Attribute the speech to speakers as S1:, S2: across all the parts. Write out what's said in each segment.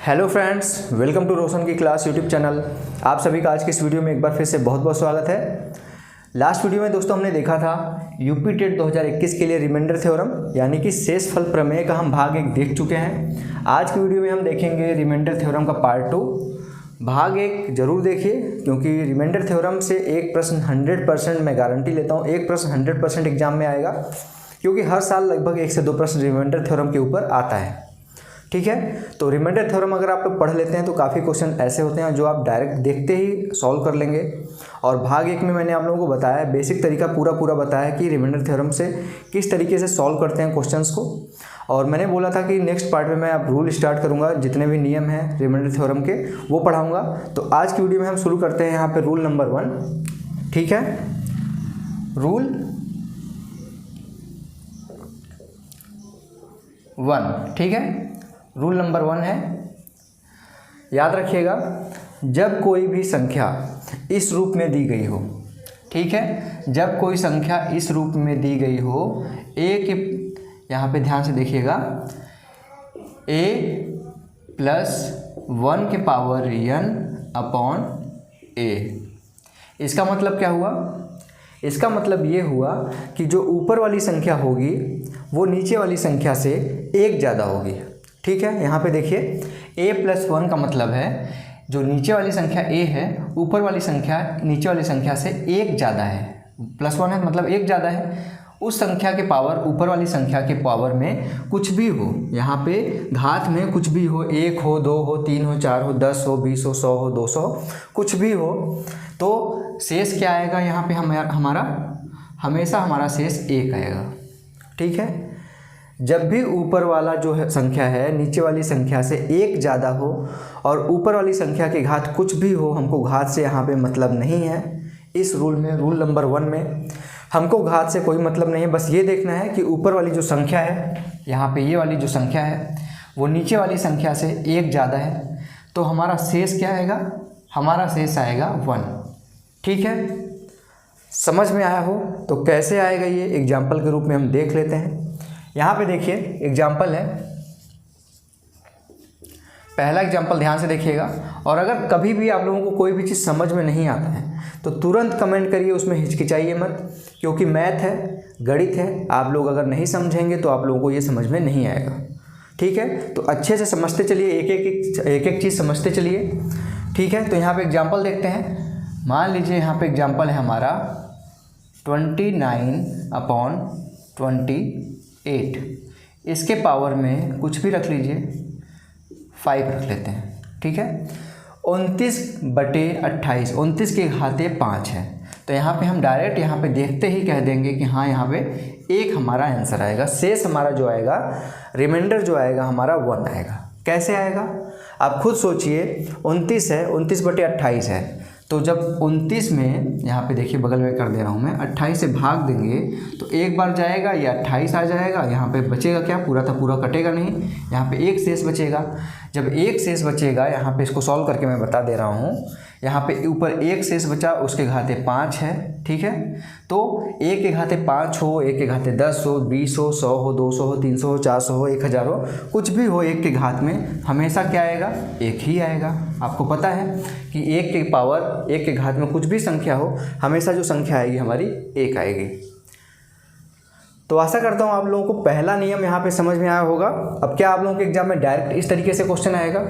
S1: Hello friends, welcome to रोशन की class YouTube channel. आप सभी का आज की इस वीडियो में एक बार फिर से बहुत बहुत स्वागत है। लास्ट वीडियो में दोस्तों हमने देखा था यूपी टेट 2021 के लिए रिमाइंडर थ्योरम यानी कि शेषफल प्रमेय का हम भाग 1 देख चुके हैं। आज की वीडियो में हम देखेंगे रिमाइंडर थ्योरम का पार्ट 2। भाग 1 जरूर देखिए, क्योंकि रिमाइंडर थ्योरम से एक प्रश्न 100% मैं गारंटी लेता हूँ, एक प्रश्न 100% एग्जाम में आएगा, क्योंकि हर साल लगभग 1 से 2 प्रश्न रिमाइंडर थ्योरम के ऊपर आता है। ठीक है, तो रिमाइंडर थ्योरम अगर आप लोग पढ़ लेते हैं तो काफ़ी क्वेश्चन ऐसे होते हैं जो आप डायरेक्ट देखते ही सॉल्व कर लेंगे। और भाग 1 में मैंने आप लोगों को बताया, बेसिक तरीका पूरा बताया कि रिमाइंडर थ्योरम से किस तरीके से सॉल्व करते हैं क्वेश्चंस को। और मैंने बोला था कि नेक्स्ट पार्ट में मैं अब रूल स्टार्ट करूंगा, जितने भी नियम हैं रिमाइंडर थ्योरम के वो पढ़ाऊँगा। तो आज की वीडियो में हम शुरू करते हैं यहाँ पर रूल नंबर 1। ठीक है, रूल 1। ठीक है, रूल नंबर 1 है, याद रखिएगा, जब कोई भी संख्या इस रूप में दी गई हो, ठीक है, जब कोई संख्या इस रूप में दी गई हो, a के, यहाँ पे ध्यान से देखिएगा, a + 1 के पावर n अपॉन a। इसका मतलब क्या हुआ? इसका मतलब ये हुआ कि जो ऊपर वाली संख्या होगी वो नीचे वाली संख्या से 1 ज़्यादा होगी। ठीक है, यहाँ पे देखिए a + 1 का मतलब है जो नीचे वाली संख्या a है, ऊपर वाली संख्या नीचे वाली संख्या से 1 ज़्यादा है। +1 है मतलब 1 ज़्यादा है। उस संख्या के पावर ऊपर वाली संख्या के पावर में कुछ भी हो, यहाँ पे घात में कुछ भी हो, 1 हो, 2 हो, 3 हो, 4 हो, 10 हो, 20 हो, 100 हो, 200 हो, कुछ भी हो, तो शेष क्या आएगा? यहाँ पे हमेशा हमारा शेष 1 आएगा। ठीक है, जब भी ऊपर वाला जो है संख्या है नीचे वाली संख्या से 1 ज़्यादा हो और ऊपर वाली संख्या की घात कुछ भी हो, हमको घात से यहाँ पे मतलब नहीं है। इस रूल में, रूल नंबर 1 में हमको घात से कोई मतलब नहीं है, बस ये देखना है कि ऊपर वाली जो संख्या है, यहाँ पे ये वाली जो संख्या है वो नीचे वाली संख्या से 1 ज़्यादा है, तो हमारा शेष क्या आएगा? हमारा शेष आएगा 1। ठीक है, समझ में आया हो तो कैसे आएगा ये एग्जाम्पल के रूप में हम देख लेते हैं। यहाँ पे देखिए एग्जाम्पल है, पहला एग्जाम्पल ध्यान से देखिएगा। और अगर कभी भी आप लोगों को कोई भी चीज़ समझ में नहीं आता है तो तुरंत कमेंट करिए, उसमें हिचकिचाइए मत, क्योंकि मैथ है, गणित है, आप लोग अगर नहीं समझेंगे तो आप लोगों को ये समझ में नहीं आएगा। ठीक है, तो अच्छे से समझते चलिए, एक एक चीज़ समझते चलिए। ठीक है, तो यहाँ पे एग्जाम्पल देखते हैं। मान लीजिए यहाँ पे एग्जाम्पल है हमारा 29/28। इसके पावर में कुछ भी रख लीजिए, 5 रख लेते हैं। ठीक है, 29/28, 29 के घाते 5 है, तो यहाँ पे हम डायरेक्ट यहाँ पे देखते ही कह देंगे कि हाँ यहाँ पे 1 हमारा आंसर आएगा। शेष हमारा जो आएगा, रिमाइंडर जो आएगा हमारा 1 आएगा। कैसे आएगा आप खुद सोचिए। 29 है, 29/28 है, तो जब 29 में यहाँ पे देखिए बगल में कर दे रहा हूँ मैं, 28 से भाग देंगे तो एक बार जाएगा, ये 28 आ जाएगा, यहाँ पे बचेगा क्या? पूरा था पूरा कटेगा नहीं, यहाँ पे 1 शेष बचेगा। जब 1 शेष बचेगा, यहाँ पे इसको सॉल्व करके मैं बता दे रहा हूँ, यहाँ पे ऊपर 1 शेष बचा, उसके घाते 5 है। ठीक है, तो 1 के घाते 5 हो, 1 के घाते 10 हो, 20 हो, 100 हो, 200 हो, 300 हो, 400 हो, 1000 हो, कुछ भी हो, 1 के घात में हमेशा क्या आएगा? 1 ही आएगा। आपको पता है कि 1 के पावर, 1 के घात में कुछ भी संख्या हो, हमेशा जो संख्या आएगी हमारी 1 आएगी। तो आशा करता हूँ आप लोगों को पहला नियम यहाँ पे समझ में आया होगा। अब क्या आप लोगों के एग्जाम में डायरेक्ट इस तरीके से क्वेश्चन आएगा?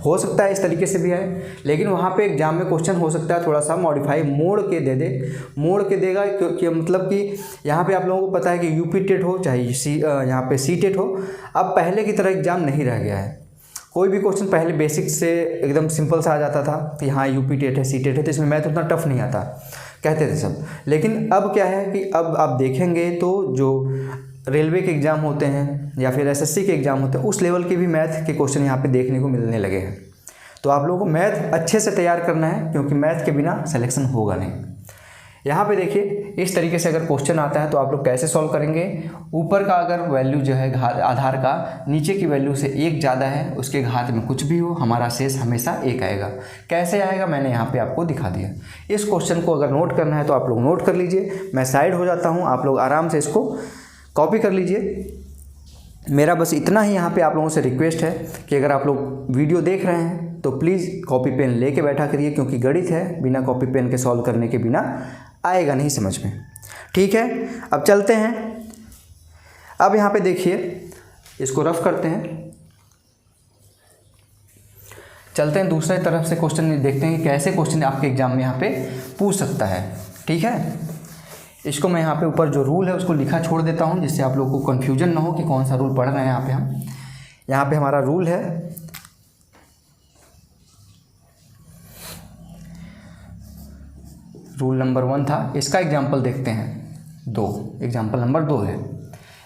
S1: हो सकता है इस तरीके से भी आए, लेकिन वहाँ पे एग्जाम में क्वेश्चन हो सकता है थोड़ा सा मॉडिफाई, मोड़ के दे दे, मोड़ के देगा, क्योंकि मतलब कि यहाँ पे आप लोगों को पता है कि यूपी टेट हो चाहे यहाँ पे सी टेट हो, अब पहले की तरह एग्जाम नहीं रह गया है। कोई भी क्वेश्चन पहले बेसिक से एकदम सिंपल सा आ जाता था कि हाँ यूपी टेट है, सी टेट है, तो इसमें मैथ उतना टफ नहीं आता, कहते थे सब। लेकिन अब क्या है कि अब आप देखेंगे तो जो रेलवे के एग्ज़ाम होते हैं या फिर एसएससी के एग्ज़ाम होते हैं, उस लेवल के भी मैथ के क्वेश्चन यहाँ पे देखने को मिलने लगे हैं। तो आप लोगों को मैथ अच्छे से तैयार करना है, क्योंकि मैथ के बिना सिलेक्शन होगा नहीं। यहाँ पे देखिए इस तरीके से अगर क्वेश्चन आता है तो आप लोग कैसे सॉल्व करेंगे। ऊपर का अगर वैल्यू जो है आधार का नीचे की वैल्यू से 1 ज़्यादा है, उसके घात में कुछ भी हो, हमारा शेष हमेशा 1 आएगा। कैसे आएगा मैंने यहाँ पे आपको दिखा दिया। इस क्वेश्चन को अगर नोट करना है तो आप लोग नोट कर लीजिए, मैं साइड हो जाता हूँ, आप लोग आराम से इसको कॉपी कर लीजिए। मेरा बस इतना ही यहाँ पे आप लोगों से रिक्वेस्ट है कि अगर आप लोग वीडियो देख रहे हैं तो प्लीज़ कॉपी पेन लेके बैठा करिए, क्योंकि गणित है, बिना कॉपी पेन के सॉल्व करने के बिना आएगा नहीं समझ में। ठीक है, अब चलते हैं। अब यहाँ पे देखिए, इसको रफ करते हैं, चलते हैं दूसरे तरफ से क्वेश्चन देखते हैं कि कैसे क्वेश्चन आपके एग्जाम में यहाँ पे पूछ सकता है। ठीक है, इसको मैं यहाँ पे ऊपर जो रूल है उसको लिखा छोड़ देता हूँ, जिससे आप लोगों को कन्फ्यूजन ना हो कि कौन सा रूल पढ़ रहे हैं। यहाँ पे हम यहाँ पे हमारा रूल है, रूल नंबर 1 था। इसका एग्जाम्पल देखते हैं 2, एग्जाम्पल नंबर 2 है।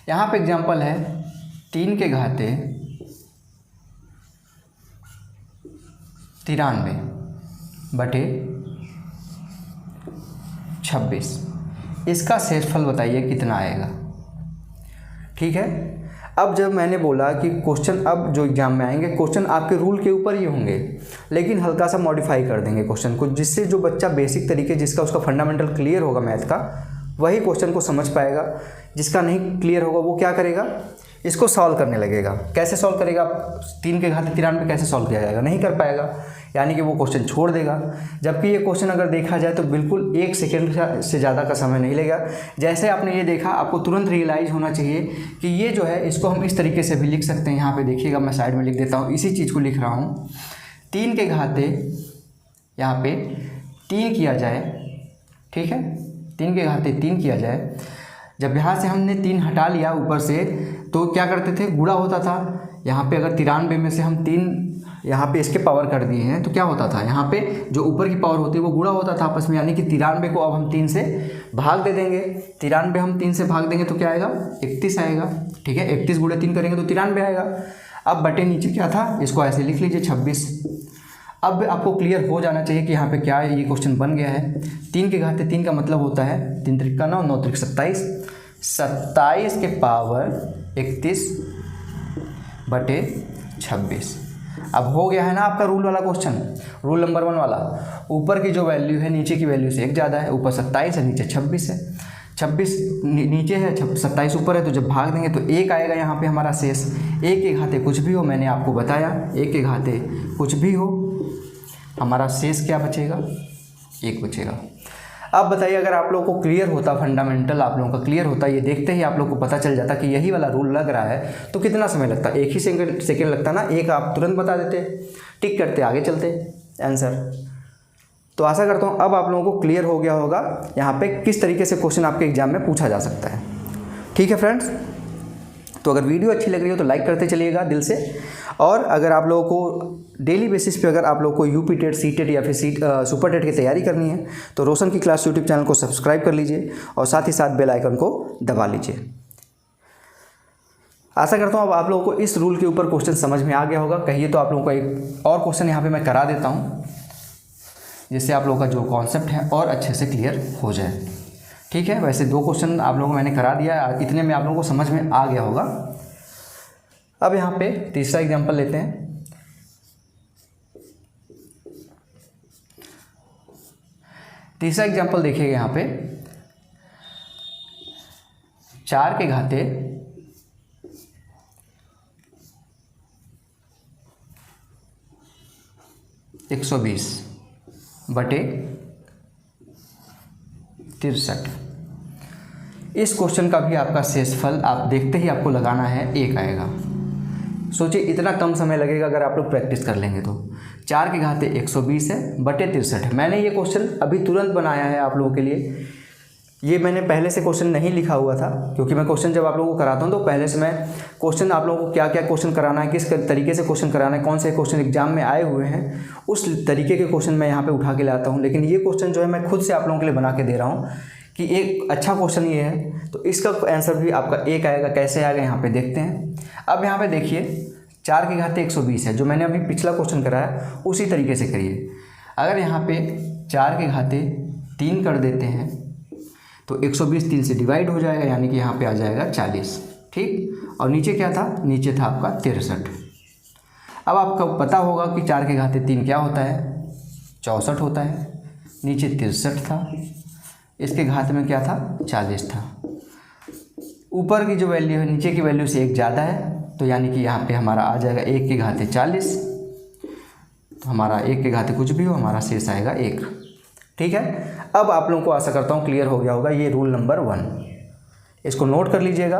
S1: यहाँ पे एग्जाम्पल है 3 के घाते 93 बटे 26, इसका शेषफल बताइए कितना आएगा। ठीक है, अब जब मैंने बोला कि क्वेश्चन अब जो एग्जाम में आएंगे क्वेश्चन आपके रूल के ऊपर ही होंगे, लेकिन हल्का सा मॉडिफाई कर देंगे क्वेश्चन को, जिससे जो बच्चा बेसिक तरीके जिसका उसका फंडामेंटल क्लियर होगा मैथ का, वही क्वेश्चन को समझ पाएगा। जिसका नहीं क्लियर होगा वो क्या करेगा, इसको सॉल्व करने लगेगा। कैसे सॉल्व करेगा, 3 के घाते 93 कैसे सॉल्व किया जाएगा, नहीं कर पाएगा, यानी कि वो क्वेश्चन छोड़ देगा। जबकि ये क्वेश्चन अगर देखा जाए तो बिल्कुल 1 सेकेंड से ज़्यादा का समय नहीं लेगा। जैसे आपने ये देखा, आपको तुरंत रियलाइज़ होना चाहिए कि ये जो है इसको हम इस तरीके से भी लिख सकते हैं। यहाँ पे देखिएगा, मैं साइड में लिख देता हूँ, इसी चीज़ को लिख रहा हूँ। 3 के घाते यहाँ पे 3 किया जाए, ठीक है, 3 के घाते 3 किया जाए। जब यहाँ से हमने 3 हटा लिया ऊपर से, तो क्या करते थे, गुणा होता था। यहाँ पे अगर 93 में से हम 3 यहाँ पे इसके पावर कर दिए हैं तो क्या होता था, यहाँ पे जो ऊपर की पावर होती है वो गुणा होता था आपस में, यानी कि 93 को अब हम 3 से भाग दे देंगे। 93 हम 3 से भाग देंगे तो क्या आएगा, 31 आएगा। ठीक है, 31 गुणा 3 करेंगे तो 93 आएगा। अब बटे नीचे क्या था, इसको ऐसे लिख लीजिए 26। अब आपको क्लियर हो जाना चाहिए कि यहाँ पे क्या है, ये क्वेश्चन बन गया है। 3 के घाते 3 का मतलब होता है 3 त्रिक का 9, 9 त्रिक 27, 27 के पावर 31 बटे 26। अब हो गया है ना आपका रूल वाला क्वेश्चन, रूल नंबर 1 वाला। ऊपर की जो वैल्यू है नीचे की वैल्यू से 1 ज़्यादा है, ऊपर 27 है नीचे 26 है। 26 नीचे है, 27 ऊपर है, तो जब भाग देंगे तो 1 आएगा यहाँ पे हमारा शेष। 1 के घाते कुछ भी हो, मैंने आपको बताया 1 के घाते कुछ भी हो, हमारा शेष क्या बचेगा, 1 बचेगा। अब बताइए, अगर आप लोगों को क्लियर होता, फंडामेंटल आप लोगों का क्लियर होता, ये देखते ही आप लोगों को पता चल जाता कि यही वाला रूल लग रहा है, तो कितना समय लगता, 1 ही सेकेंड लगता ना, 1 आप तुरंत बता देते, टिक करते आगे चलते आंसर। तो आशा करता हूँ अब आप लोगों को क्लियर हो गया होगा यहाँ पे किस तरीके से क्वेश्चन आपके एग्जाम में पूछा जा सकता है। ठीक है फ्रेंड्स, तो अगर वीडियो अच्छी लग रही हो तो लाइक करते चलिएगा दिल से। और अगर आप लोगों को डेली बेसिस पे अगर आप लोगों को यूपी टेट, सी टेट या फिर सुपर टेट की तैयारी करनी है तो रोशन की क्लास यूट्यूब चैनल को सब्सक्राइब कर लीजिए और साथ ही साथ बेल आइकन को दबा लीजिए। आशा करता हूँ अब आप लोगों को इस रूल के ऊपर क्वेश्चन समझ में आ गया होगा। कहिए तो आप लोगों को एक और क्वेश्चन यहाँ पे मैं करा देता हूँ, जिससे आप लोगों का जो कॉन्सेप्ट है और अच्छे से क्लियर हो जाए। ठीक है, वैसे 2 क्वेश्चन आप लोगों को मैंने करा दिया, इतने में आप लोगों को समझ में आ गया होगा। अब यहाँ पे तीसरा एग्जांपल लेते हैं। तीसरा एग्जांपल देखिएगा, यहाँ पे 4 के घाते 120 बटे 63। इस क्वेश्चन का भी आपका शेषफल आप देखते ही आपको लगाना है, 1 आएगा। सोचिए इतना कम समय लगेगा अगर आप लोग प्रैक्टिस कर लेंगे तो। 4 के घाते 120 है बटे 63 है। मैंने ये क्वेश्चन अभी तुरंत बनाया है आप लोगों के लिए। ये मैंने पहले से क्वेश्चन नहीं लिखा हुआ था, क्योंकि मैं क्वेश्चन जब आप लोगों को कराता हूँ तो पहले से मैं क्वेश्चन आप लोगों को क्या क्या क्वेश्चन कराना है, किस तरीके से क्वेश्चन कराना है, कौन से क्वेश्चन एग्जाम में आए हुए हैं, उस तरीके के क्वेश्चन मैं यहाँ पे उठा के लाता हूँ। लेकिन ये क्वेश्चन जो है मैं खुद से आप लोगों के लिए बना के दे रहा हूँ कि एक अच्छा क्वेश्चन ये है, तो इसका आंसर भी आपका 1 आएगा। कैसे आएगा यहाँ पे देखते हैं। अब यहाँ पे देखिए 4 के घाते 120 है, जो मैंने अभी पिछला क्वेश्चन कराया उसी तरीके से करिए। अगर यहाँ पे 4 के घाते 3 कर देते हैं तो 120 3 से डिवाइड हो जाएगा, यानी कि यहाँ पे आ जाएगा 40। ठीक, और नीचे क्या था, नीचे था आपका 63। अब आपको पता होगा कि 4 के घाते 3 क्या होता है, 64 होता है। नीचे 63 था, इसके घात में क्या था, 40 था। ऊपर की जो वैल्यू है नीचे की वैल्यू से 1 ज़्यादा है, तो यानी कि यहाँ पे हमारा आ जाएगा 1 की घाते 40। तो हमारा 1 की घाते कुछ भी हो, हमारा शेष आएगा 1। ठीक है, अब आप लोगों को आशा करता हूँ क्लियर हो गया होगा ये रूल नंबर 1, इसको नोट कर लीजिएगा।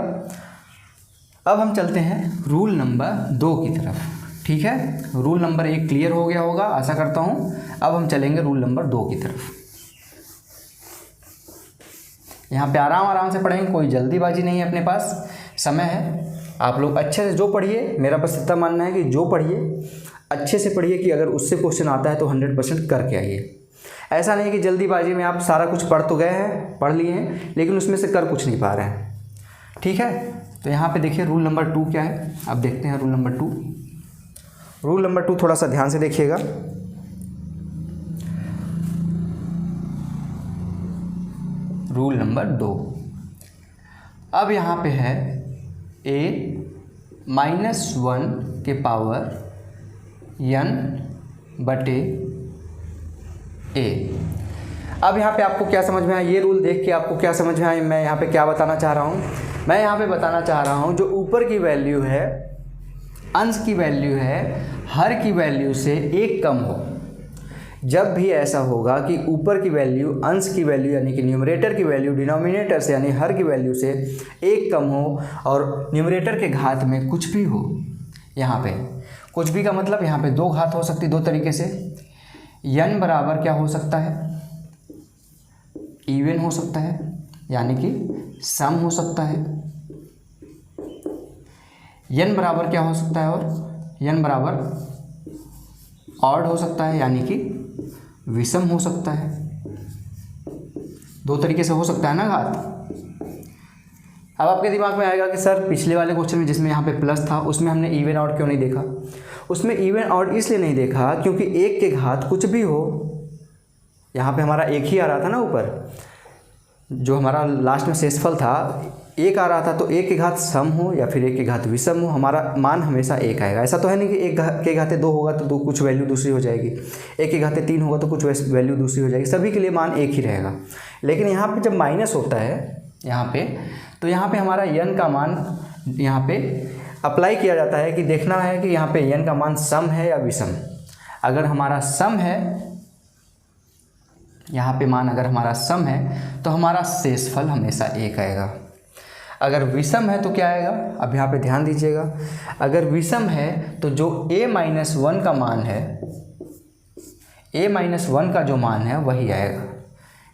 S1: अब हम चलते हैं रूल नंबर 2 की तरफ। ठीक है, रूल नंबर 1 क्लियर हो गया होगा आशा करता हूँ। अब हम चलेंगे रूल नंबर 2 की तरफ। यहाँ पे आराम से पढ़ेंगे, कोई जल्दीबाजी नहीं है, अपने पास समय है। आप लोग अच्छे से जो पढ़िए, मेरा बस इतना मानना है कि जो पढ़िए अच्छे से पढ़िए कि अगर उससे क्वेश्चन आता है तो 100% करके आइए। ऐसा नहीं कि जल्दीबाजी में आप सारा कुछ पढ़ तो गए हैं, पढ़ लिए हैं, लेकिन उसमें से कर कुछ नहीं पा रहे हैं। ठीक है, तो यहाँ पे देखिए रूल नंबर 2 क्या है। अब देखते हैं रूल नंबर 2। रूल नंबर 2 थोड़ा सा ध्यान से देखिएगा। रूल नंबर 2, अब यहाँ पे है a-1 के पावर n बटे a। अब यहाँ पे आपको क्या समझ में आया, ये रूल देख के आपको क्या समझ में आया, मैं यहाँ पे क्या बताना चाह रहा हूँ। मैं यहाँ पे बताना चाह रहा हूँ जो ऊपर की वैल्यू है, अंश की वैल्यू है, हर की वैल्यू से 1 कम हो। जब भी ऐसा होगा कि ऊपर की वैल्यू अंश की वैल्यू यानी कि न्यूमरेटर की वैल्यू डिनोमिनेटर से यानी हर की वैल्यू से 1 कम हो और न्यूमरेटर के घात में कुछ भी हो, यहाँ पे कुछ भी का मतलब यहाँ पे 2 घात हो सकती, 2 तरीके से। n बराबर क्या हो सकता है, इवन हो सकता है यानी कि सम हो सकता है। n बराबर क्या हो सकता है, और n बराबर ऑड हो सकता है यानी कि विषम हो सकता है। 2 तरीके से हो सकता है ना घात। अब आपके दिमाग में आएगा कि सर पिछले वाले क्वेश्चन में जिसमें यहाँ पे प्लस था उसमें हमने इवन ऑड क्यों नहीं देखा। उसमें इवन ऑड इसलिए नहीं देखा क्योंकि 1 के घात कुछ भी हो, यहाँ पे हमारा 1 ही आ रहा था ना, ऊपर जो हमारा लास्ट में शेषफल था 1 आ रहा था, तो 1 के घात सम हो या फिर 1 के घात विषम हो, हमारा मान हमेशा 1 आएगा। ऐसा तो है नहीं कि 1 के घाते 2 होगा तो कुछ वैल्यू दूसरी हो जाएगी, 1 के घाते 3 होगा तो कुछ वैल्यू दूसरी हो जाएगी, सभी के लिए मान 1 ही रहेगा। लेकिन यहाँ पे जब माइनस होता है यहाँ पे, तो यहाँ पे हमारा n का मान यहाँ पे अप्लाई किया जाता है कि देखना है कि यहाँ पे n का मान सम है या विषम। अगर हमारा सम है, यहाँ पे मान अगर हमारा सम है तो हमारा शेषफल हमेशा 1 आएगा। अगर विषम है तो क्या आएगा, अब यहाँ पे ध्यान दीजिएगा, अगर विषम है तो जो a-1 का मान है, a-1 का जो मान है वही आएगा।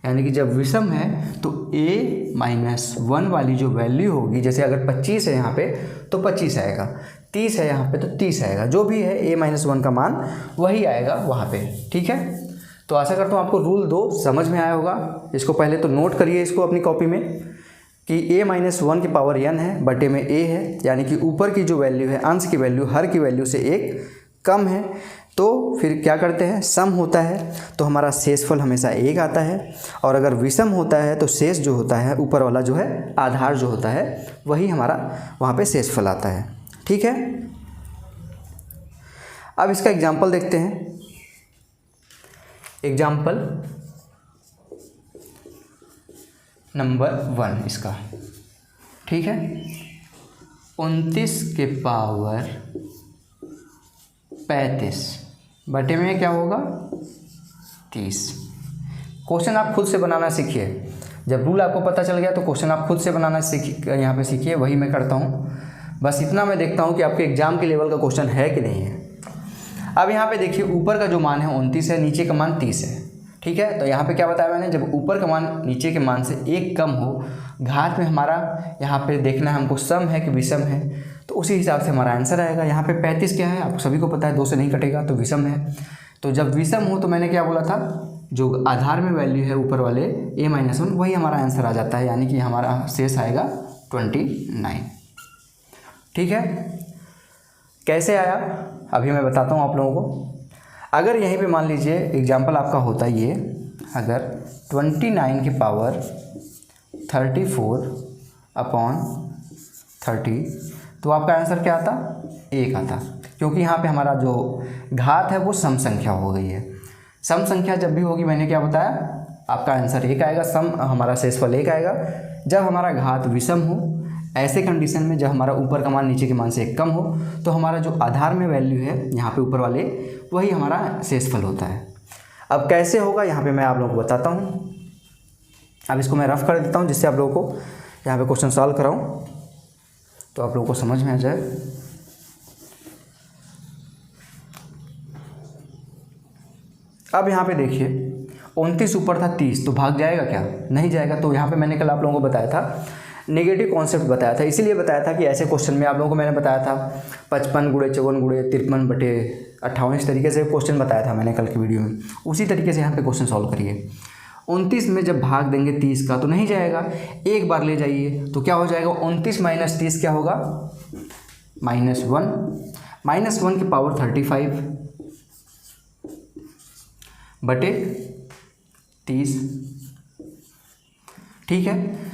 S1: यानी कि जब विषम है तो a-1 वाली जो वैल्यू होगी, जैसे अगर 25 है यहाँ पे तो 25 आएगा, 30 है यहाँ पे तो 30 आएगा, जो भी है a-1 का मान वही आएगा वहाँ पे। ठीक है, तो आशा करता हूँ आपको रूल 2 समझ में आया होगा। इसको पहले तो नोट करिए इसको अपनी कॉपी में कि a-1 की पावर n है, बटे में a है, यानी कि ऊपर की जो वैल्यू है अंश की वैल्यू हर की वैल्यू से 1 कम है। तो फिर क्या करते हैं, सम होता है तो हमारा शेषफल हमेशा 1 आता है, और अगर विषम होता है तो शेष जो होता है ऊपर वाला जो है आधार जो होता है वही हमारा वहाँ पे शेषफल आता है। ठीक है, अब इसका एग्जाम्पल देखते हैं। एग्जाम्पल नंबर 1 इसका, ठीक है, 29 के पावर 35 बटे में क्या होगा 30। क्वेश्चन आप खुद से बनाना सीखिए। जब रूल आपको पता चल गया तो क्वेश्चन आप खुद से बनाना यहाँ पे सीखिए, वही मैं करता हूँ। बस इतना मैं देखता हूँ कि आपके एग्जाम के लेवल का क्वेश्चन है कि नहीं है। अब यहाँ पे देखिए ऊपर का जो मान है 29 है, नीचे का मान 30 है। ठीक है, तो यहाँ पे क्या बताया मैंने, जब ऊपर का मान नीचे के मान से 1 कम हो, घात में हमारा यहाँ पे देखना है हमको सम है कि विषम है, तो उसी हिसाब से हमारा आंसर आएगा। यहाँ पे 35 क्या है आप सभी को पता है, 2 से नहीं कटेगा तो विषम है। तो जब विषम हो तो मैंने क्या बोला था, जो आधार में वैल्यू है ऊपर वाले a-1 वही हमारा आंसर आ जाता है, यानी कि हमारा शेष आएगा 29। ठीक है, कैसे आया अभी मैं बताता हूँ आप लोगों को। अगर यहीं पे मान लीजिए एग्जाम्पल आपका होता ये, अगर 29 की पावर 34/30 तो आपका आंसर क्या आता, 1 आता, क्योंकि यहाँ पे हमारा जो घात है वो सम संख्या हो गई है। सम संख्या जब भी होगी मैंने क्या बताया, आपका आंसर 1 आएगा, सम हमारा शेषफल 1 आएगा। जब हमारा घात विषम हो ऐसे कंडीशन में जब हमारा ऊपर का मान नीचे के मान से कम हो तो हमारा जो आधार में वैल्यू है यहाँ पे ऊपर वाले, वही हमारा शेषफल होता है। अब कैसे होगा यहाँ पे मैं आप लोगों को बताता हूँ। अब इसको मैं रफ कर देता हूँ जिससे आप लोगों को यहाँ पे क्वेश्चन सॉल्व कराऊँ तो आप लोगों को समझ में आ जाए। अब यहाँ पे देखिए 29 ऊपर था 30, तो भाग जाएगा क्या? नहीं जाएगा। तो यहाँ पे मैंने कल आप लोगों को बताया था, नेगेटिव कॉन्सेप्ट बताया था, इसीलिए बताया था कि ऐसे क्वेश्चन में आप लोगों को मैंने बताया था 55 गुणे 54 गुणे 53/58, इस तरीके से क्वेश्चन बताया था मैंने कल की वीडियो में। उसी तरीके से यहाँ पे क्वेश्चन सॉल्व करिए। 29 में जब भाग देंगे 30 का तो नहीं जाएगा, एक बार ले जाइए तो क्या हो जाएगा? 29 माइनस 30 क्या होगा? -1, -1 की पावर 35 बटे 30। ठीक है।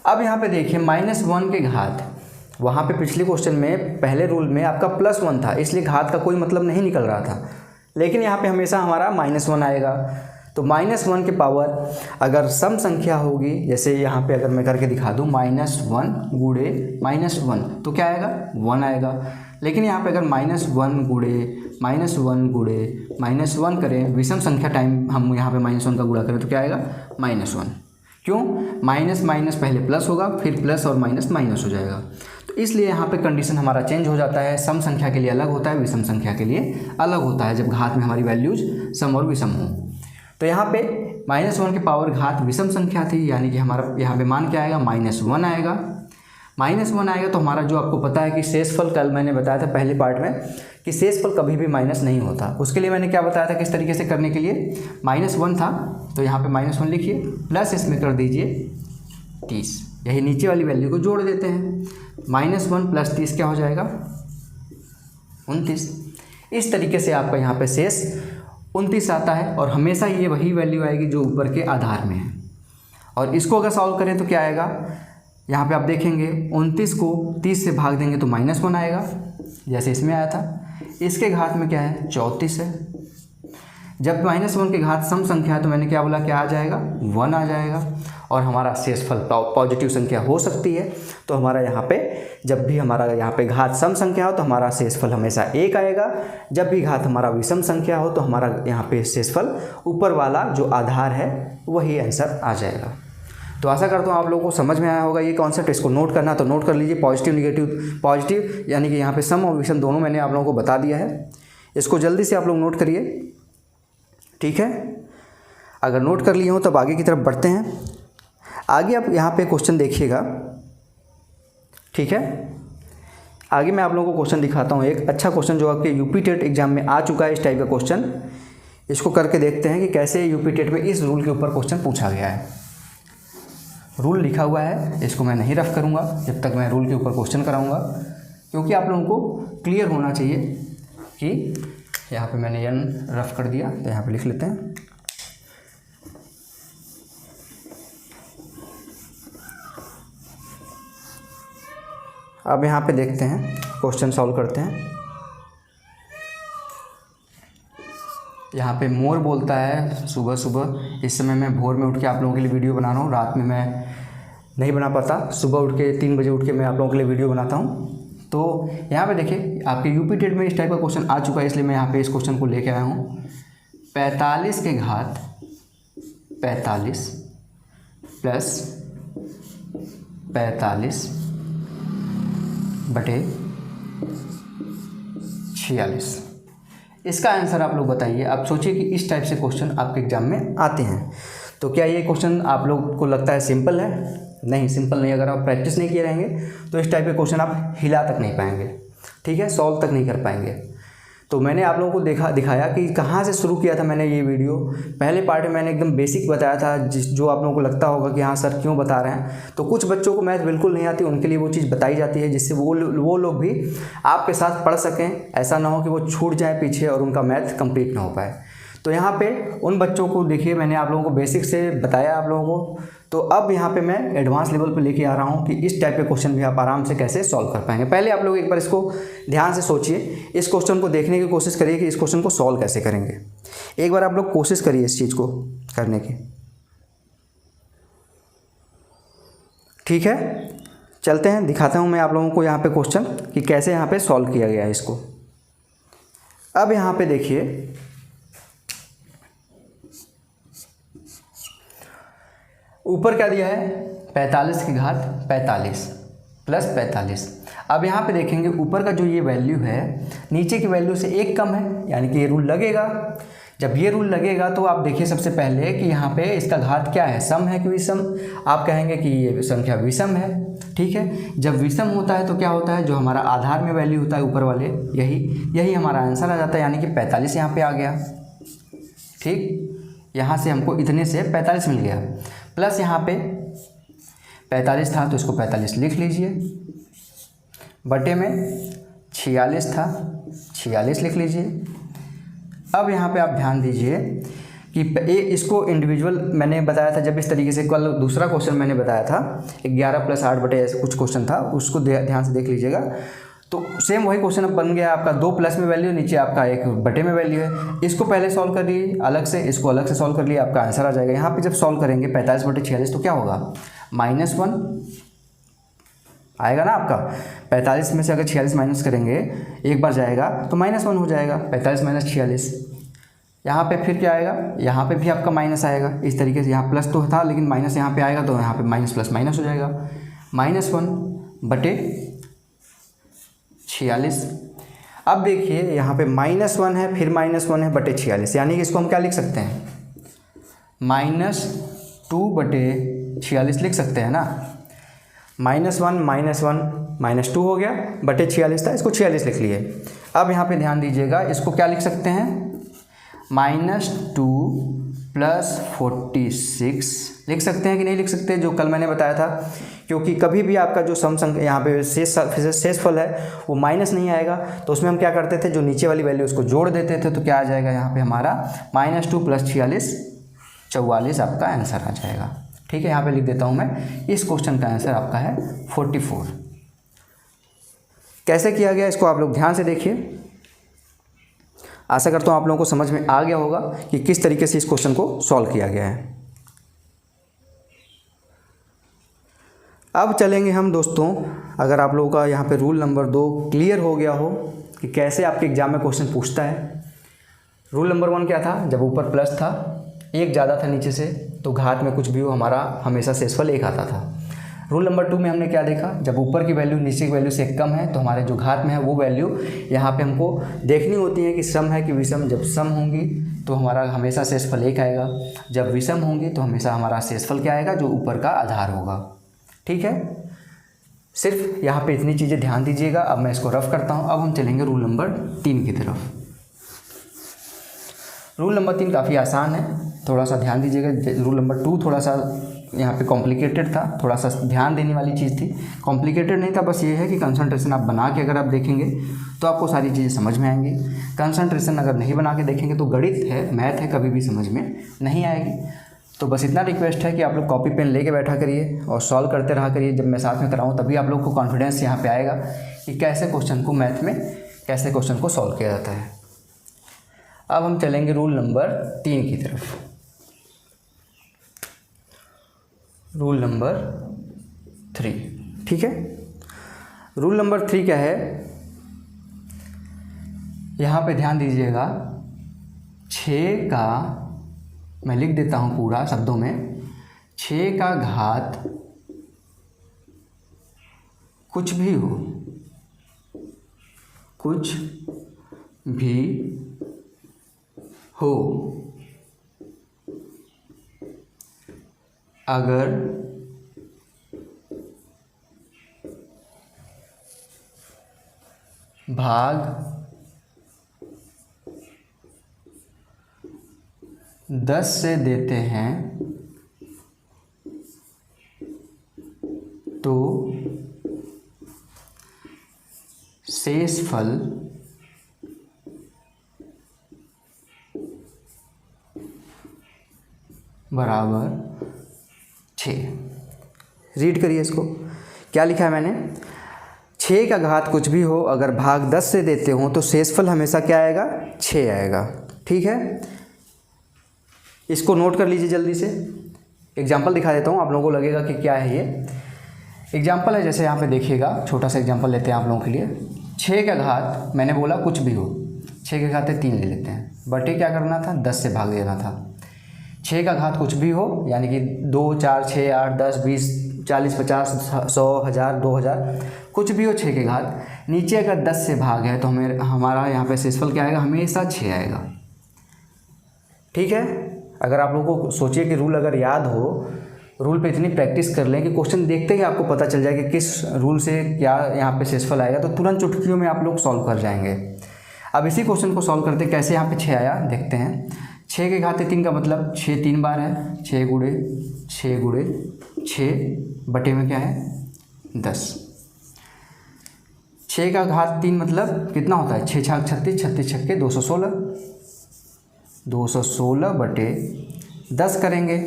S1: अब यहाँ पे देखिए -1 के घात, वहाँ पे पिछले क्वेश्चन में पहले रूल में आपका +1 था, इसलिए घात का कोई मतलब नहीं निकल रहा था, लेकिन यहाँ पे हमेशा हमारा -1 आएगा। तो -1 के पावर अगर सम संख्या होगी, जैसे यहाँ पे अगर मैं करके दिखा दूँ -1 गुणे -1 तो क्या आएगा? 1 आएगा। लेकिन यहाँ पे अगर -1 गुणे -1 करें, विषम संख्या टाइम हम यहाँ पे -1 का गुणा करें तो क्या आएगा? -1। क्यों? माइनस माइनस पहले प्लस होगा, फिर प्लस और माइनस माइनस हो जाएगा। तो इसलिए यहाँ पे कंडीशन हमारा चेंज हो जाता है। सम संख्या के लिए अलग होता है, विषम संख्या के लिए अलग होता है, जब घात में हमारी वैल्यूज सम और विषम हो। तो यहाँ पे -1 की पावर घात विषम संख्या थी, यानी कि हमारा यहाँ पे मान क्या आएगा? -1 आएगा। -1 आएगा तो हमारा जो आपको पता है कि शेषफल, कल मैंने बताया था पहले पार्ट में कि शेषफल कभी भी माइनस नहीं होता। उसके लिए मैंने क्या बताया था किस तरीके से करने के लिए? -1 था तो यहाँ पे -1 लिखिए, प्लस इसमें कर दीजिए 30, यही नीचे वाली वैल्यू को जोड़ देते हैं। -1 + 30 क्या हो जाएगा? 29। इस तरीके से आपका यहाँ पे शेष 29 आता है, और हमेशा ये वही वैल्यू आएगी जो ऊपर के आधार में है। और इसको अगर सॉल्व करें तो क्या आएगा? यहाँ पे आप देखेंगे 29 को 30 से भाग देंगे तो -1 आएगा, जैसे इसमें आया था। इसके घात में क्या है? 34 है। जब -1 के घात सम संख्या है तो मैंने क्या बोला? क्या आ जाएगा? 1 आ जाएगा। और हमारा शेषफल पॉजिटिव संख्या हो सकती है, तो हमारा यहाँ पे जब भी हमारा यहाँ पे घात सम संख्या हो तो हमारा शेषफल हमेशा 1 आएगा। जब भी घात हमारा विषम संख्या हो तो हमारा यहाँ पे शेषफल ऊपर वाला जो आधार है वही आंसर आ जाएगा। तो आशा करता हूँ आप लोगों को समझ में आया होगा ये कॉन्सेप्ट। इसको नोट करना तो नोट कर लीजिए। पॉजिटिव निगेटिव, पॉजिटिव यानी कि यहाँ पे सम और विषम दोनों मैंने आप लोगों को बता दिया है। इसको जल्दी से आप लोग नोट करिए, ठीक है। अगर नोट कर लिए हो तब आगे की तरफ बढ़ते हैं। आगे आप यहाँ पे क्वेश्चन देखिएगा, ठीक है। आगे मैं आप लोगों को क्वेश्चन दिखाता हूँ, एक अच्छा क्वेश्चन जो आपके यूपी टेट एग्जाम में आ चुका है, इस टाइप का क्वेश्चन। इसको करके देखते हैं कि कैसे यूपी टेट में इस रूल के ऊपर क्वेश्चन पूछा गया है। रूल लिखा हुआ है, इसको मैं नहीं रफ करूँगा जब तक मैं रूल के ऊपर क्वेश्चन कराऊँगा, क्योंकि आप लोगों को क्लियर होना चाहिए कि यहाँ पे मैंने n रफ कर दिया तो यहाँ पे लिख लेते हैं। अब यहाँ पे देखते हैं, क्वेश्चन सॉल्व करते हैं। यहाँ पे मोर बोलता है सुबह सुबह, इस समय मैं भोर में उठ के आप लोगों के लिए वीडियो बना रहा हूँ, रात में मैं नहीं बना पाता। सुबह उठ के 3 बजे उठ के मैं आप लोगों के लिए वीडियो बनाता हूँ। तो यहाँ पे देखिए आपके यूपी टेट में इस टाइप का क्वेश्चन आ चुका है, इसलिए मैं यहाँ पे इस क्वेश्चन को लेके आया हूँ। 45 के घात 45 प्लस 45 बटे 46, इसका आंसर आप लोग बताइए। आप सोचिए कि इस टाइप से क्वेश्चन आपके एग्जाम में आते हैं, तो क्या ये क्वेश्चन आप लोग को लगता है सिंपल है? नहीं, सिंपल नहीं। अगर आप प्रैक्टिस नहीं किए रहेंगे तो इस टाइप के क्वेश्चन आप हिला तक नहीं पाएंगे, ठीक है, सॉल्व तक नहीं कर पाएंगे। तो मैंने आप लोगों को दिखाया कि कहाँ से शुरू किया था मैंने ये वीडियो। पहले पार्ट में मैंने एकदम बेसिक बताया था, जो आप लोगों को लगता होगा कि हाँ सर क्यों बता रहे हैं। तो कुछ बच्चों को मैथ बिल्कुल नहीं आती, उनके लिए वो चीज़ बताई जाती है जिससे वो लोग भी आपके साथ पढ़ सकें। ऐसा ना हो कि वो छूट जाए पीछे और उनका मैथ कंप्लीट ना हो पाए। तो यहाँ पे उन बच्चों को देखिए, मैंने आप लोगों को बेसिक से बताया आप लोगों को, तो अब यहाँ पे मैं एडवांस लेवल पे लेके आ रहा हूँ कि इस टाइप के क्वेश्चन भी आप आराम से कैसे सॉल्व कर पाएंगे। पहले आप लोग एक बार इसको ध्यान से सोचिए, इस क्वेश्चन को देखने की कोशिश करिए कि इस क्वेश्चन को सॉल्व कैसे करेंगे। एक बार आप लोग कोशिश करिए इस चीज़ को करने की, ठीक है। चलते हैं, दिखाता हूँ मैं आप लोगों को यहाँ पे क्वेश्चन कि कैसे यहाँ पे सॉल्व किया गया है इसको। अब यहाँ पे देखिए, ऊपर क्या दिया है 45 की घात 45 प्लस 45। अब यहाँ पे देखेंगे ऊपर का जो ये वैल्यू है नीचे की वैल्यू से एक कम है, यानी कि ये रूल लगेगा। जब ये रूल लगेगा तो आप देखिए सबसे पहले कि यहाँ पे इसका घात क्या है, सम है कि विषम। आप कहेंगे कि ये संख्या विषम है, ठीक है। जब विषम होता है तो क्या होता है, जो हमारा आधार में वैल्यू होता है ऊपर वाले, यही हमारा आंसर आ जाता है, यानी कि 45 यहाँ पे आ गया। ठीक, यहाँ से हमको इतने से 45 मिल गया, प्लस यहाँ पे 45 था तो इसको 45 लिख लीजिए, बटे में 46 था 46 लिख लीजिए। अब यहाँ पे आप ध्यान दीजिए कि इसको इंडिविजुअल मैंने बताया था जब इस तरीके से, कल दूसरा क्वेश्चन मैंने बताया था 11 + 8 बटे ऐसे कुछ क्वेश्चन था, उसको ध्यान से देख लीजिएगा। तो सेम वही क्वेश्चन अब बन गया आपका, 2 प्लस में वैल्यू, नीचे आपका 1 बटे में वैल्यू है। इसको पहले सॉल्व कर लिए अलग से, इसको अलग से सॉल्व कर लिए, आपका आंसर आ जाएगा। यहाँ पे जब सॉल्व करेंगे 45 बटे 46 तो क्या होगा, -1 आएगा ना आपका। 45 में से अगर 46 माइनस करेंगे एक बार जाएगा तो -1 हो जाएगा, 45 - 46। यहाँ पे फिर क्या आएगा, यहाँ पे भी आपका माइनस आएगा इस तरीके से। यहाँ प्लस तो था लेकिन माइनस यहाँ पे आएगा तो यहाँ पे माइनस प्लस माइनस हो जाएगा, -1 बटे 46। अब देखिए यहाँ पे -1 है, फिर -1 है बटे 46, यानी कि इसको हम क्या लिख सकते हैं, -2 बटे 46 लिख सकते हैं ना। -1 -2 हो गया, बटे 46 था, इसको 46 लिख लिए। अब यहाँ पे ध्यान दीजिएगा, इसको क्या लिख सकते हैं, -2 + 46 लिख सकते हैं कि नहीं लिख सकते, जो कल मैंने बताया था। क्योंकि कभी भी आपका जो सम संख्या यहाँ पे शेषफल है वो माइनस नहीं आएगा, तो उसमें हम क्या करते थे, जो नीचे वाली वैल्यू उसको जोड़ देते थे, तो क्या आ जाएगा यहाँ पे हमारा -2 + 46 44 आपका आंसर आ जाएगा। ठीक है, यहाँ पे लिख देता हूँ मैं, इस क्वेश्चन का आंसर आपका है 44। कैसे किया गया इसको आप लोग ध्यान से देखिए। आशा करता हूँ आप लोगों को समझ में आ गया होगा कि किस तरीके से इस क्वेश्चन को सॉल्व किया गया है। अब चलेंगे हम दोस्तों, अगर आप लोगों का यहाँ पे रूल नंबर 2 क्लियर हो गया हो कि कैसे आपके एग्जाम में क्वेश्चन पूछता है। रूल नंबर 1 क्या था, जब ऊपर प्लस था, एक ज़्यादा था नीचे से, तो घात में कुछ भी हो हमारा हमेशा शेषफल 1 आता था। रूल नंबर 2 में हमने क्या देखा, जब ऊपर की वैल्यू नीचे की वैल्यू से कम है तो हमारे जो घात में है वो वैल्यू यहाँ पे हमको देखनी होती है कि सम है कि विषम। जब सम होंगी तो हमारा हमेशा शेषफल 1 आएगा, जब विषम होंगी तो हमेशा हमारा शेषफल क्या आएगा, जो ऊपर का आधार होगा। ठीक है, सिर्फ यहाँ पे इतनी चीज़ें ध्यान दीजिएगा। अब मैं इसको रफ करता हूँ। अब हम चलेंगे रूल नंबर 3 की तरफ। रूल नंबर 3 काफ़ी आसान है, थोड़ा सा ध्यान दीजिएगा। रूल नंबर 2 थोड़ा सा यहाँ पे कॉम्प्लिकेटेड था, थोड़ा सा ध्यान देने वाली चीज़ थी। कॉम्प्लिकेटेड नहीं था, बस ये है कि कंसंट्रेशन आप बना के अगर आप देखेंगे तो आपको सारी चीज़ें समझ में आएंगी। कंसंट्रेशन अगर नहीं बना के देखेंगे तो गणित है, मैथ है, कभी भी समझ में नहीं आएगी। तो बस इतना रिक्वेस्ट है कि आप लोग कॉपी पेन लेके बैठा करिए और सॉल्व करते रहा करिए। जब मैं साथ में कराऊँ तभी आप लोग को कॉन्फिडेंस यहाँ पे आएगा कि कैसे क्वेश्चन को मैथ में कैसे क्वेश्चन को सॉल्व किया जाता है। अब हम चलेंगे रूल नंबर 3 की तरफ। रूल नंबर 3, ठीक है। रूल नंबर 3 क्या है, यहाँ पे ध्यान दीजिएगा। 6 का, मैं लिख देता हूँ पूरा शब्दों में, 6 का घात कुछ भी हो, कुछ भी हो, अगर भाग 10 से देते हैं तो शेषफल बराबर 6। रीड करिए इसको, क्या लिखा है मैंने, 6 का घात कुछ भी हो, अगर भाग 10 से देते हो तो शेषफल हमेशा क्या आएगा, 6 आएगा। ठीक है, इसको नोट कर लीजिए जल्दी से। एग्जाम्पल दिखा देता हूँ, आप लोगों को लगेगा कि क्या है ये। एग्जाम्पल है, जैसे यहाँ पे देखिएगा, छोटा सा एग्जाम्पल लेते हैं आप लोगों के लिए। 6 का घात, मैंने बोला कुछ भी हो, 6 के घाते 3 ले लेते हैं, बटे क्या करना था, 10 से भाग देना था। 6 का घात कुछ भी हो, यानी कि 2, 4, 6, 8, 10, 20, 40, 50, 100, 1000, 2000, कुछ भी हो 6 के घात, नीचे अगर 10 से भाग है तो हमारा यहाँ पे शेषफल क्या आएगा, हमेशा 6 आएगा। ठीक है, अगर आप लोगों को सोचिए कि रूल अगर याद हो, रूल पे इतनी प्रैक्टिस कर लें कि क्वेश्चन देखते ही आपको पता चल जाए कि किस रूल से क्या यहाँ पे शेषफल आएगा, तो तुरंत चुटकियों में आप लोग सॉल्व कर जाएंगे। अब इसी क्वेश्चन को सॉल्व करते कैसे यहाँ पे 6 आया देखते हैं। 6 के घाते 3 का मतलब 6 3 बार है, 6 गुणे 6 गुणे 6 बटे में क्या है 10। 6 का घात 3 मतलब कितना होता है, 6 छाक 36, 36 छक्के 216, 216 बटे 10 करेंगे।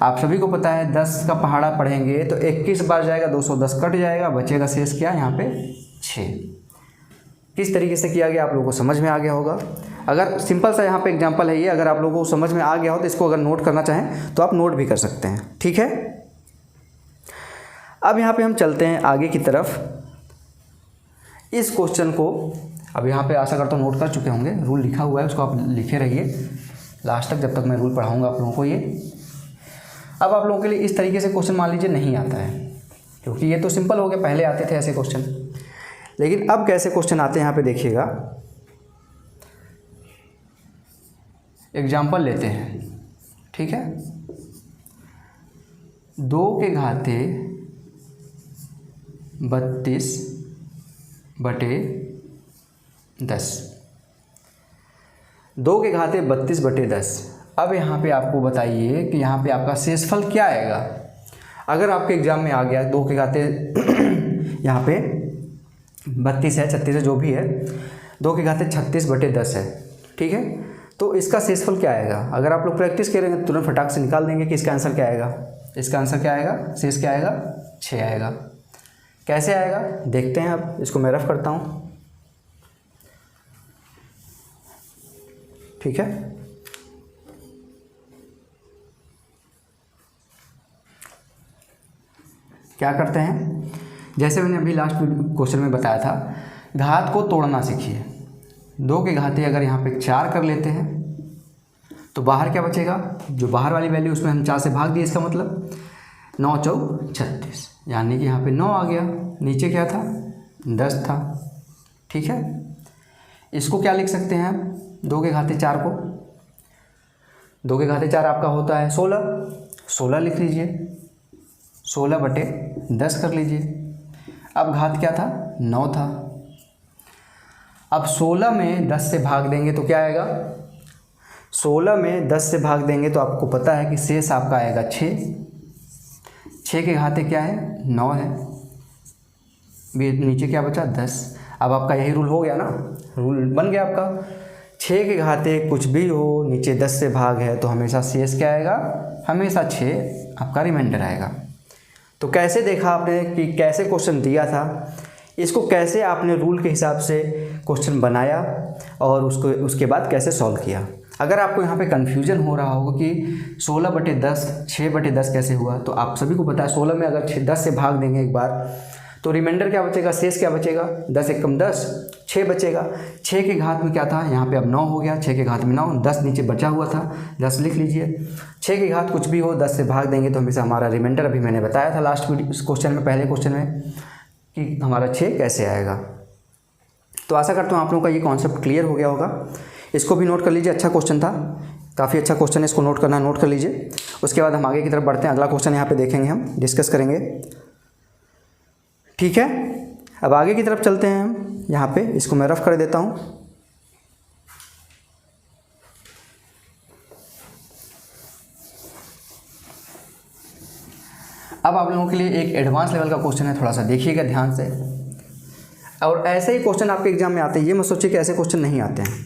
S1: आप सभी को पता है 10 का पहाड़ा पढ़ेंगे तो 21 बार जाएगा, 210 कट जाएगा, बचेगा शेष क्या यहाँ पे 6। किस तरीके से किया गया आप लोगों को समझ में आ गया होगा। अगर सिंपल सा यहाँ पे एग्जांपल है ये, अगर आप लोगों को समझ में आ गया हो तो इसको अगर नोट करना चाहें तो आप नोट भी कर सकते हैं। ठीक है, अब यहाँ पे हम चलते हैं आगे की तरफ। इस क्वेश्चन को अब यहाँ पे आशा करता हूँ नोट कर चुके होंगे, रूल लिखा हुआ है उसको आप लिखे रहिए लास्ट तक, जब तक मैं रूल पढ़ाऊँगा आप लोगों को ये। अब आप लोगों के लिए इस तरीके से क्वेश्चन मान लीजिए नहीं आता है, क्योंकि ये तो सिंपल हो गया, पहले आते थे ऐसे क्वेश्चन, लेकिन अब कैसे क्वेश्चन आते हैं यहाँ पे देखिएगा। एग्जाम्पल लेते हैं, ठीक है। 2 के घाते 32 बटे 10, 2 के घाते 32 बटे 10। अब यहाँ पे आपको बताइए कि यहाँ पे आपका शेषफल क्या आएगा। अगर आपके एग्जाम में आ गया 2 के घाते यहाँ पे 32 है, 36 है, जो भी है, 2 के घाते 36 बटे 10 है, ठीक है। तो इसका शेषफल क्या आएगा, अगर आप लोग प्रैक्टिस करेंगे तो तुरंत फटाक से निकाल देंगे कि इसका आंसर क्या आएगा। इसका आंसर क्या आएगा, शेष क्या आएगा 6 आएगा। कैसे आएगा देखते हैं। अब इसको मैं रफ करता हूँ, ठीक है। क्या करते हैं, जैसे मैंने अभी लास्ट क्वेश्चन में बताया था, घात को तोड़ना सीखिए। 2 के घाते अगर यहाँ पे 4 कर लेते हैं तो बाहर क्या बचेगा, जो बाहर वाली वैल्यू उसमें हम 4 से भाग दिए, इसका मतलब 9 चौक 36, यानी कि यहाँ पे 9 आ गया। नीचे क्या था 10 था, ठीक है। इसको क्या लिख सकते हैं आप, 2 के घाते 4 को, 2 के घाते 4 आपका होता है 16 लिख लीजिए, 16 बटे 10 कर लीजिए। अब घात क्या था 9 था। अब 16 में 10 से भाग देंगे तो क्या आएगा, 16 में 10 से भाग देंगे तो आपको पता है कि शेष आपका आएगा 6। 6 के घाते क्या है 9 है, नीचे क्या बचा 10। अब आपका यही रूल हो गया ना, रूल बन गया आपका। 6 के घाते कुछ भी हो, नीचे 10 से भाग है तो हमेशा शेष क्या आएगा, हमेशा 6 आपका रिमाइंडर आएगा। तो कैसे देखा आपने कि कैसे क्वेश्चन दिया था, इसको कैसे आपने रूल के हिसाब से क्वेश्चन बनाया और उसके बाद कैसे सॉल्व किया। अगर आपको यहाँ पे कन्फ्यूजन हो रहा होगा कि 16 बटे 10 6 बटे 10 कैसे हुआ, तो आप सभी को पता है 16 में अगर 10 से भाग देंगे एक बार तो रिमाइंडर क्या बचेगा, शेष क्या बचेगा, 10 एकम 10, 6 बचेगा। 6 के घात में क्या था, यहाँ पे अब 9 हो गया, 6 के घात में 9, 10 नीचे बचा हुआ था, 10 लिख लीजिए। 6 के घात कुछ भी हो 10 से भाग देंगे तो हमेशा हमारा रिमाइंडर, अभी मैंने बताया था लास्ट क्वेश्चन में, पहले क्वेश्चन में, कि हमारा 6 कैसे आएगा। तो आशा करता हूँ आप लोगों का ये कॉन्सेप्ट क्लियर हो गया होगा। इसको भी नोट कर लीजिए, अच्छा क्वेश्चन था, काफ़ी अच्छा क्वेश्चन है, इसको नोट करना, नोट कर लीजिए। उसके बाद हम आगे की तरफ बढ़ते हैं, अगला क्वेश्चन यहाँ पे देखेंगे, हम डिस्कस करेंगे, ठीक है। अब आगे की तरफ चलते हैं हम, यहाँ पे इसको मैं रफ कर देता हूँ। अब आप लोगों के लिए एक एडवांस लेवल का क्वेश्चन है, थोड़ा सा देखिएगा ध्यान से। और ऐसे ही क्वेश्चन आपके एग्जाम में आते हैं, ये मत सोचिए कि ऐसे क्वेश्चन नहीं आते हैं।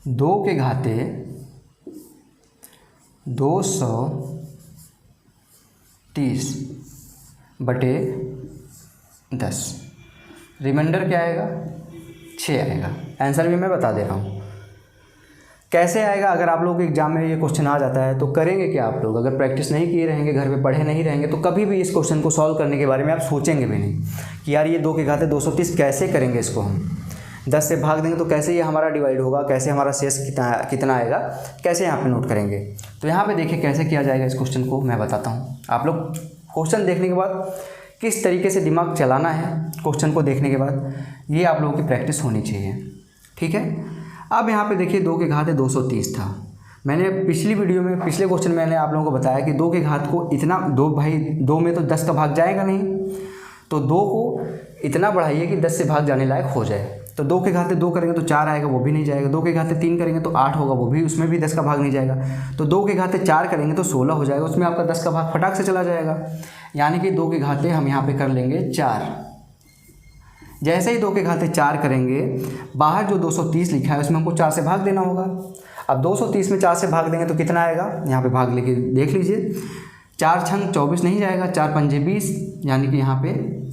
S1: दो के घाते 230 बटे 10, रिमाइंडर क्या आएगा 6 आएगा। आंसर भी मैं बता दे रहा हूँ। कैसे आएगा? अगर आप लोगों के एग्जाम में ये क्वेश्चन आ जाता है तो करेंगे क्या आप लोग? अगर प्रैक्टिस नहीं किए रहेंगे, घर पे पढ़े नहीं रहेंगे, तो कभी भी इस क्वेश्चन को सॉल्व करने के बारे में आप सोचेंगे भी नहीं कि यार ये 2 की घात 230 कैसे करेंगे इसको हम। 10 से भाग देंगे तो कैसे ये हमारा डिवाइड होगा, कैसे हमारा शेष कितना आएगा, कैसे यहाँ पे नोट करेंगे। तो यहाँ पे देखिए कैसे किया जाएगा इस क्वेश्चन को मैं बताता हूँ। आप लोग क्वेश्चन देखने के बाद किस तरीके से दिमाग चलाना है क्वेश्चन को देखने के बाद, ये आप लोगों की प्रैक्टिस होनी चाहिए, ठीक है। अब यहाँ पे देखिए 2 की घात 230 था। मैंने पिछली वीडियो में, पिछले क्वेश्चन में मैंने आप लोगों को बताया कि 2 की घात को इतना 2 में तो 10 का भाग जाएगा नहीं, तो 2 को इतना बढ़ाइए कि 10 से भाग जाने लायक हो जाए। तो 2 के घाते 2 करेंगे तो 4 आएगा, वो भी नहीं जाएगा। 2 के घाते 3 करेंगे तो 8 होगा, वो भी, उसमें भी 10 का भाग नहीं जाएगा। तो 2 के घाते 4 करेंगे तो 16 हो जाएगा, उसमें आपका 10 का भाग फटाक से चला जाएगा। यानी कि 2 के घाते हम यहाँ पे कर लेंगे 4। जैसे ही 2 के घाते 4 करेंगे, बाहर जो 230 लिखा है उसमें हमको 4 से भाग देना होगा। अब 230 में 4 से भाग देंगे तो कितना आएगा, यहाँ पे भाग लेके देख लीजिए। 4 छंग 24 नहीं जाएगा, 4 पंजे 20, यानी कि यहाँ पे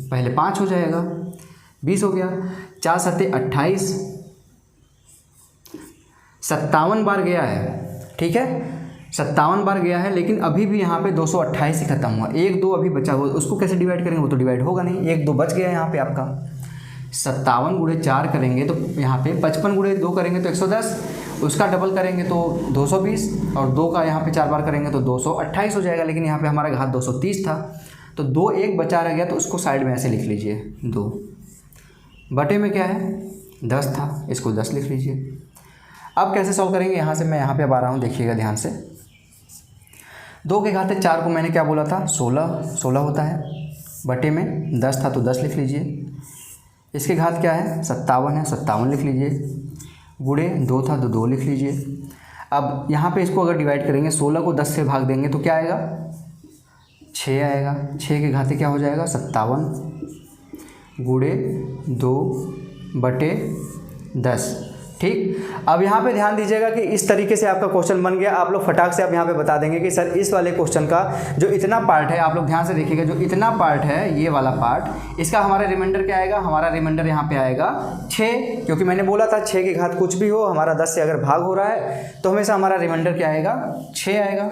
S1: पहले 5 हो जाएगा, 20 हो गया। 4 सत्ते 28, 57 बार गया है, ठीक है, 57 बार गया है। लेकिन अभी भी यहाँ पे 228 ही खत्म हुआ, 1 2 अभी बचा हुआ, उसको कैसे डिवाइड करेंगे? वो तो डिवाइड होगा नहीं, 1 2 बच गया यहाँ पे आपका। 57 गुणे 4 करेंगे तो यहाँ पे 55 गुणे 2 करेंगे तो 110, उसका डबल करेंगे तो 220, और 2 का यहाँ पे 4 बार करेंगे तो 228 हो जाएगा। लेकिन यहाँ पे हमारा घात 230 था, तो 2 1 बचा रह गया, तो उसको साइड में ऐसे लिख लीजिए। 2 बटे में क्या है 10 था, इसको 10 लिख लीजिए। अब कैसे सॉल्व करेंगे? यहाँ से मैं यहाँ पे अब आ रहा हूँ, देखिएगा ध्यान से। 2 के घाते 4 को मैंने क्या बोला था, 16 होता है, बटे में 10 था तो 10 लिख लीजिए। इसके घात क्या है, 57 है, 57 लिख लीजिए। गुणे 2 था तो 2 लिख लीजिए। अब यहाँ पे इसको अगर डिवाइड करेंगे, 16 को 10 से भाग देंगे तो क्या आएगा, 6 आएगा। 6 के घाते क्या हो जाएगा, 57 गुणे 2 बटे 10, ठीक। अब यहाँ पे ध्यान दीजिएगा कि इस तरीके से आपका क्वेश्चन बन गया। आप लोग फटाक से अब यहाँ पे बता देंगे कि सर इस वाले क्वेश्चन का जो इतना पार्ट है, आप लोग ध्यान से देखिएगा, जो इतना पार्ट है ये वाला पार्ट, इसका हमारा रिमाइंडर क्या आएगा? हमारा रिमाइंडर यहाँ पे आएगा 6, क्योंकि मैंने बोला था 6 के घात कुछ भी हो, हमारा 10 से अगर भाग हो रहा है तो हमेशा हमारा रिमाइंडर क्या आएगा, 6 आएगा।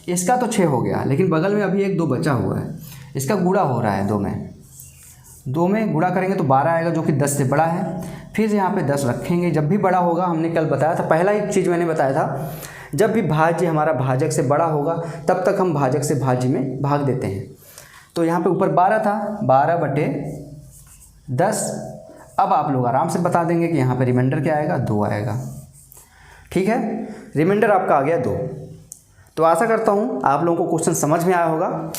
S1: इसका तो 6 हो गया, लेकिन बगल में अभी 1 2 बचा हुआ है, इसका गुणा हो रहा है 2 में गुणा करेंगे तो 12 आएगा, जो कि 10 से बड़ा है। फिर यहाँ पे 10 रखेंगे, जब भी बड़ा होगा, हमने कल बताया था, पहला एक चीज़ मैंने बताया था, जब भी भाज्य हमारा भाजक से बड़ा होगा तब तक हम भाजक से भाज्य में भाग देते हैं। तो यहाँ पे ऊपर 12 था, 12 बटे 10। अब आप लोग आराम से बता देंगे कि यहाँ पे रिमाइंडर क्या आएगा, 2 आएगा, ठीक है। रिमाइंडर आपका आ गया 2। तो आशा करता हूँ आप लोगों को क्वेश्चन समझ में आया होगा।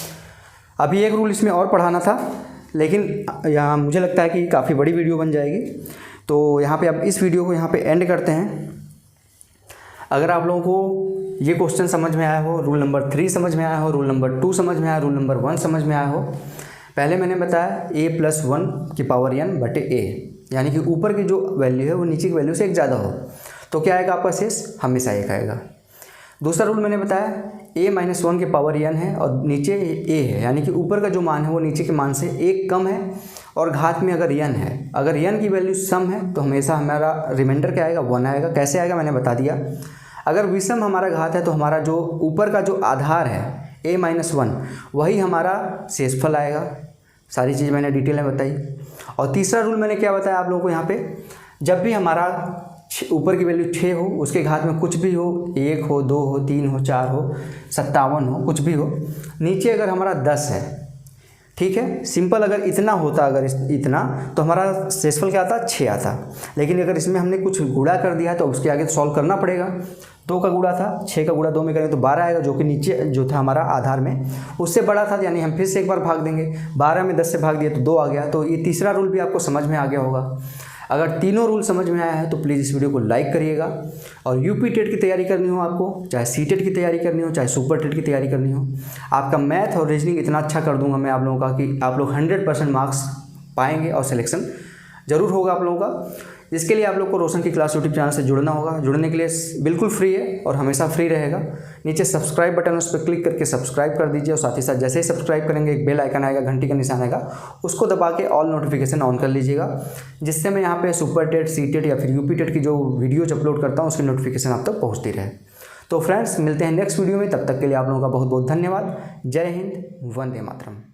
S1: अभी एक रूल इसमें और पढ़ाना था, लेकिन यहाँ मुझे लगता है कि काफ़ी बड़ी वीडियो बन जाएगी, तो यहाँ पे अब इस वीडियो को यहाँ पे एंड करते हैं। अगर आप लोगों को ये क्वेश्चन समझ में आया हो, रूल नंबर 3 समझ में आया हो, रूल नंबर 2 समझ में आया, रूल नंबर 1 समझ में आया हो, पहले मैंने बताया a+1 की पावर n बटे a, यानी कि ऊपर की जो वैल्यू है वो नीचे की वैल्यू से 1 ज़्यादा हो तो क्या आएगा आपका शेष, हमेशा 1 आएगा। दूसरा रूल मैंने बताया a-1 की पावर n है और नीचे a है, यानी कि ऊपर का जो मान है वो नीचे के मान से 1 कम है, और घात में अगर n है, अगर n की वैल्यू सम है तो हमेशा हमारा रिमाइंडर क्या आएगा, 1 आएगा। कैसे आएगा मैंने बता दिया। अगर विषम हमारा घात है तो हमारा जो ऊपर का जो आधार है a-1 वही हमारा शेषफल आएगा। सारी चीज़ मैंने डिटेल में बताई। और तीसरा रूल मैंने क्या बताया आप लोगों को, यहाँ पे जब भी हमारा ऊपर की वैल्यू 6 हो, उसके घात में कुछ भी हो, 1 हो, 2 हो, 3 हो, 4 हो, 57 हो, कुछ भी हो, नीचे अगर हमारा 10 है, ठीक है, सिंपल अगर इतना होता, अगर इतना, तो हमारा शेषफल क्या आता, 6 आता। लेकिन अगर इसमें हमने कुछ गुणा कर दिया है तो उसके आगे सॉल्व करना पड़ेगा। 2 का गुणा था, 6 का गुणा 2 में करेंगे तो 12 आएगा, जो कि नीचे जो था हमारा आधार में उससे बड़ा था, यानी हम फिर से एक बार भाग देंगे। 12 में 10 से भाग दिया तो 2 आ गया। तो ये तीसरा रूल भी आपको समझ में आ गया होगा। अगर तीनों रूल समझ में आया है तो प्लीज़ इस वीडियो को लाइक करिएगा। और यूपी टेट की तैयारी करनी हो आपको, चाहे सी टेट की तैयारी करनी हो, चाहे सुपर टेट की तैयारी करनी हो, आपका मैथ और रीजनिंग इतना अच्छा कर दूंगा मैं आप लोगों का कि आप लोग 100% मार्क्स पाएंगे और सिलेक्शन ज़रूर होगा आप लोगों का। जिसके लिए आप लोग को रोशन की क्लास यूट्यूब चैनल से जुड़ना होगा। जुड़ने के लिए बिल्कुल फ्री है और हमेशा फ्री रहेगा। नीचे सब्सक्राइब बटन, उस पर क्लिक करके सब्सक्राइब कर दीजिए और साथ ही साथ जैसे ही सब्सक्राइब करेंगे एक बेल आइकन आएगा, घंटी का निशान आएगा, उसको दबा के ऑल नोटिफिकेशन ऑन कर लीजिएगा, जिससे मैं यहाँ पे सुपर टेट, सी टेट या फिर यूपी टेट की जो वीडियोज अपलोड करता हूँ उसकी नोटिफिकेशन आप तक पहुँचती रहे। तो फ्रेंड्स मिलते हैं नेक्स्ट वीडियो में, तब तक के लिए आप लोगों का बहुत बहुत धन्यवाद। जय हिंद, वंदे मातरम।